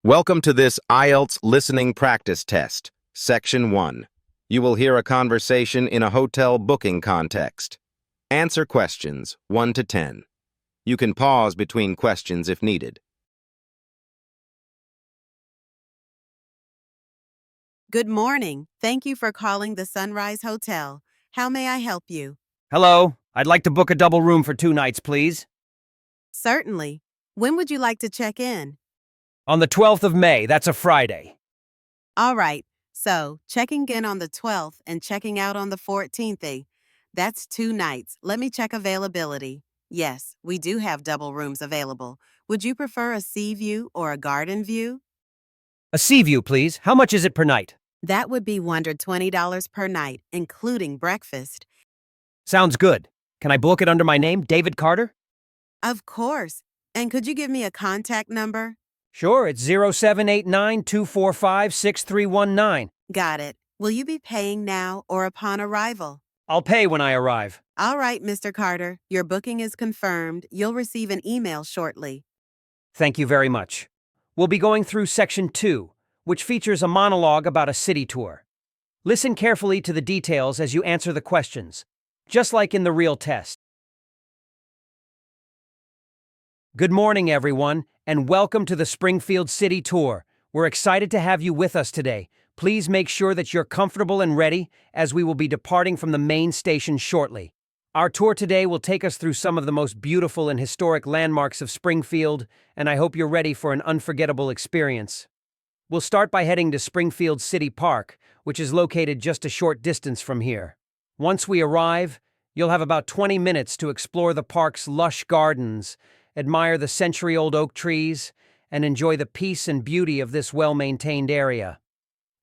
Welcome to this IELTS listening practice test, Section 1. You will hear a conversation in a hotel booking context. Answer questions 1 to 10. You can pause between questions if needed. Good morning. Thank you for calling the Sunrise Hotel. How may I help you? Hello, I'd like to book a double room for 2 nights, please. Certainly. When would you like to check in? On the 12th of May, that's a Friday. All right. So, checking in on the 12th and checking out on the 14th. That's 2 nights. Let me check availability. Yes, we do have double rooms available. Would you prefer a sea view or a garden view? A sea view, please. How much is it per night? That would be $120 per night, including breakfast. Sounds good. Can I book it under my name, David Carter? Of course. And could you give me a contact number? Sure, it's 0789-245-6319. Got it. Will you be paying now or upon arrival? I'll pay when I arrive. All right, Mr. Carter. Your booking is confirmed. You'll receive an email shortly. Thank you very much. We'll be going through Section 2, which features a monologue about a city tour. Listen carefully to the details as you answer the questions, just like in the real test. Good morning, everyone, and welcome to the Springfield City Tour. We're excited to have you with us today. Please make sure that you're comfortable and ready, as we will be departing from the main station shortly. Our tour today will take us through some of the most beautiful and historic landmarks of Springfield, and I hope you're ready for an unforgettable experience. We'll start by heading to Springfield City Park, which is located just a short distance from here. Once we arrive, you'll have about 20 minutes to explore the park's lush gardens, admire the century-old oak trees, and enjoy the peace and beauty of this well-maintained area.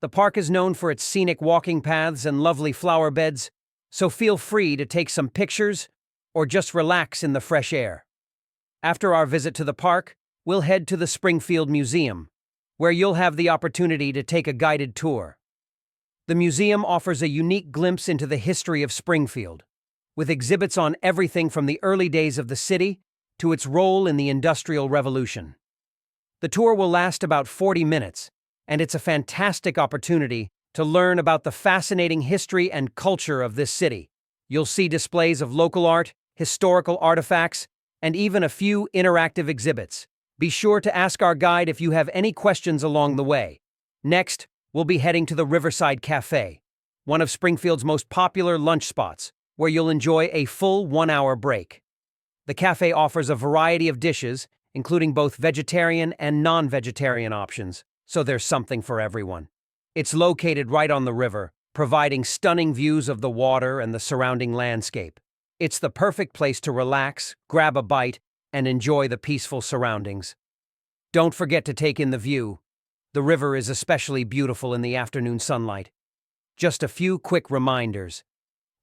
The park is known for its scenic walking paths and lovely flower beds, so feel free to take some pictures or just relax in the fresh air. After our visit to the park, we'll head to the Springfield Museum, where you'll have the opportunity to take a guided tour. The museum offers a unique glimpse into the history of Springfield, with exhibits on everything from the early days of the city to its role in the Industrial Revolution. The tour will last about 40 minutes, and it's a fantastic opportunity to learn about the fascinating history and culture of this city. You'll see displays of local art, historical artifacts, and even a few interactive exhibits. Be sure to ask our guide if you have any questions along the way. Next, we'll be heading to the Riverside Cafe, one of Springfield's most popular lunch spots, where you'll enjoy a full 1-hour break. The cafe offers a variety of dishes, including both vegetarian and non-vegetarian options, so there's something for everyone. It's located right on the river, providing stunning views of the water and the surrounding landscape. It's the perfect place to relax, grab a bite, and enjoy the peaceful surroundings. Don't forget to take in the view. The river is especially beautiful in the afternoon sunlight. Just a few quick reminders.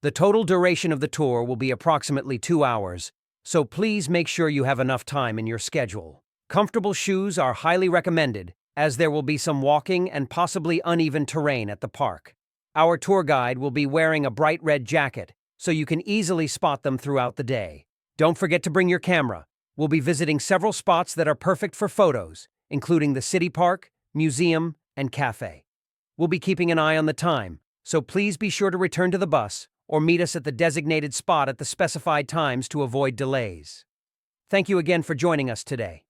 The total duration of the tour will be approximately 2 hours, so please make sure you have enough time in your schedule. Comfortable shoes are highly recommended, as there will be some walking and possibly uneven terrain at the park. Our tour guide will be wearing a bright red jacket, so you can easily spot them throughout the day. Don't forget to bring your camera. We'll be visiting several spots that are perfect for photos, including the city park, museum, and cafe. We'll be keeping an eye on the time, so please be sure to return to the bus or meet us at the designated spot at the specified times to avoid delays. Thank you again for joining us today.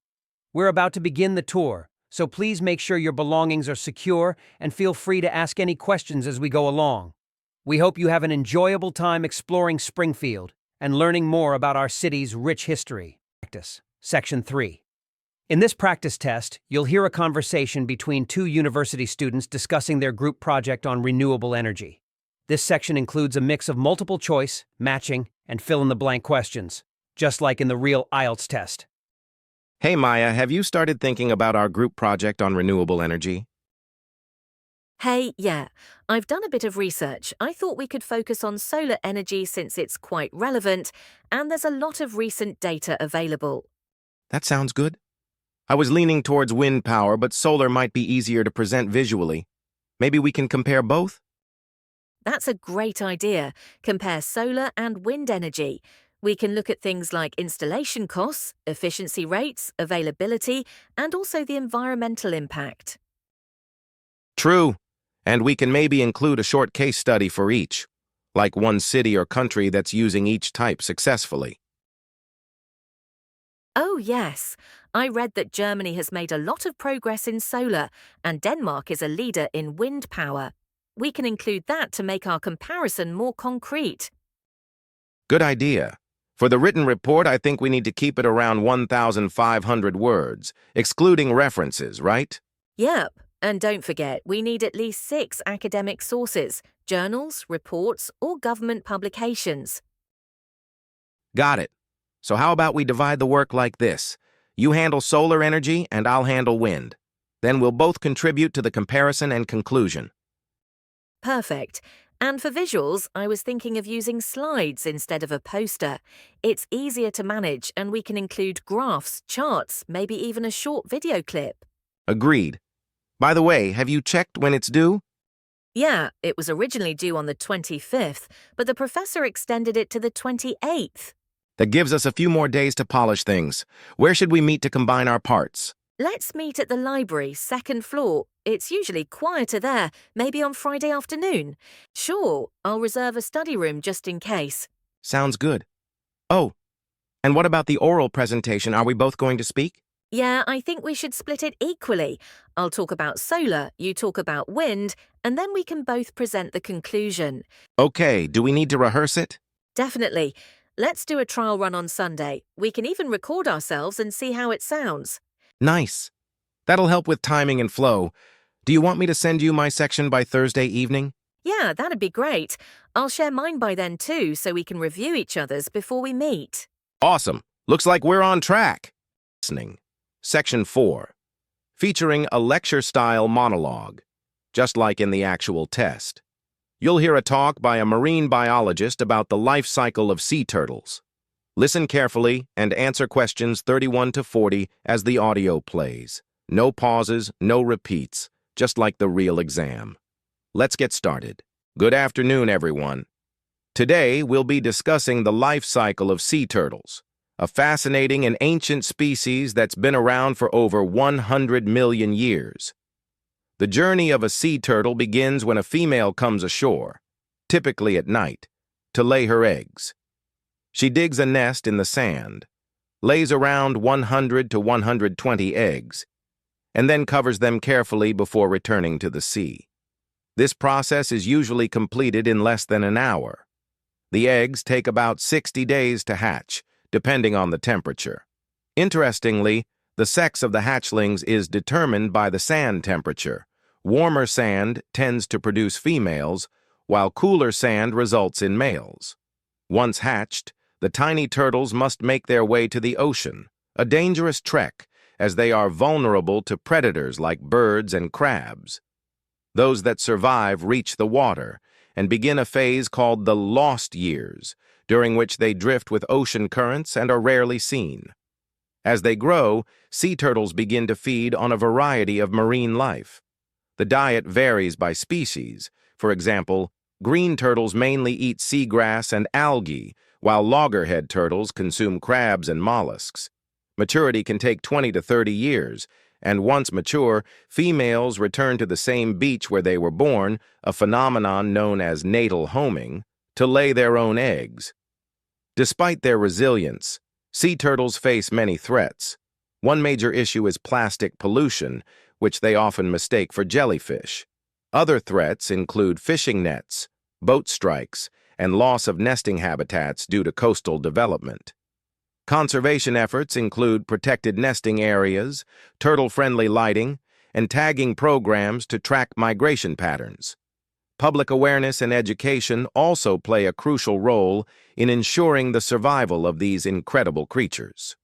We're about to begin the tour, so please make sure your belongings are secure and feel free to ask any questions as we go along. We hope you have an enjoyable time exploring Springfield and learning more about our city's rich history. Practice. Section 3. In this practice test, you'll hear a conversation between 2 university students discussing their group project on renewable energy. This section includes a mix of multiple choice, matching, and fill-in-the-blank questions, just like in the real IELTS test. Hey Maya, have you started thinking about our group project on renewable energy? Hey, yeah, I've done a bit of research. I thought we could focus on solar energy since it's quite relevant, and there's a lot of recent data available. That sounds good. I was leaning towards wind power, but solar might be easier to present visually. Maybe we can compare both? That's a great idea. Compare solar and wind energy. We can look at things like installation costs, efficiency rates, availability, and also the environmental impact. True. And we can maybe include a short case study for each, like one city or country that's using each type successfully. Oh, yes. I read that Germany has made a lot of progress in solar, and Denmark is a leader in wind power. We can include that to make our comparison more concrete. Good idea. For the written report, I think we need to keep it around 1,500 words, excluding references, right? Yep. And don't forget, we need at least 6 academic sources, journals, reports, or government publications. Got it. So how about we divide the work like this? You handle solar energy and I'll handle wind. Then we'll both contribute to the comparison and conclusion. Perfect. And for visuals, I was thinking of using slides instead of a poster. It's easier to manage and we can include graphs, charts, maybe even a short video clip. Agreed. By the way, have you checked when it's due? Yeah, it was originally due on the 25th, but the professor extended it to the 28th. That gives us a few more days to polish things. Where should we meet to combine our parts? Let's meet at the library, 2nd floor. It's usually quieter there, maybe on Friday afternoon. Sure, I'll reserve a study room just in case. Sounds good. Oh, and what about the oral presentation? Are we both going to speak? Yeah, I think we should split it equally. I'll talk about solar, you talk about wind, and then we can both present the conclusion. Okay, do we need to rehearse it? Definitely. Let's do a trial run on Sunday. We can even record ourselves and see how it sounds. Nice. That'll help with timing and flow. Do you want me to send you my section by Thursday evening? Yeah, that'd be great. I'll share mine by then too, so we can review each other's before we meet. Awesome. Looks like we're on track. Listening. Section 4. Featuring a lecture-style monologue, just like in the actual test. You'll hear a talk by a marine biologist about the life cycle of sea turtles. Listen carefully and answer questions 31 to 40 as the audio plays. No pauses, no repeats, just like the real exam. Let's get started. Good afternoon, everyone. Today, we'll be discussing the life cycle of sea turtles, a fascinating and ancient species that's been around for over 100 million years. The journey of a sea turtle begins when a female comes ashore, typically at night, to lay her eggs. She digs a nest in the sand, lays around 100 to 120 eggs, and then covers them carefully before returning to the sea. This process is usually completed in less than an hour. The eggs take about 60 days to hatch, depending on the temperature. Interestingly, the sex of the hatchlings is determined by the sand temperature. Warmer sand tends to produce females, while cooler sand results in males. Once hatched, the tiny turtles must make their way to the ocean, a dangerous trek, as they are vulnerable to predators like birds and crabs. Those that survive reach the water and begin a phase called the lost years, during which they drift with ocean currents and are rarely seen. As they grow, sea turtles begin to feed on a variety of marine life. The diet varies by species. For example, green turtles mainly eat seagrass and algae, while loggerhead turtles consume crabs and mollusks. Maturity can take 20 to 30 years, and once mature, females return to the same beach where they were born, a phenomenon known as natal homing, to lay their own eggs. Despite their resilience, sea turtles face many threats. One major issue is plastic pollution, which they often mistake for jellyfish. Other threats include fishing nets, boat strikes, and loss of nesting habitats due to coastal development. Conservation efforts include protected nesting areas, turtle-friendly lighting, and tagging programs to track migration patterns. Public awareness and education also play a crucial role in ensuring the survival of these incredible creatures.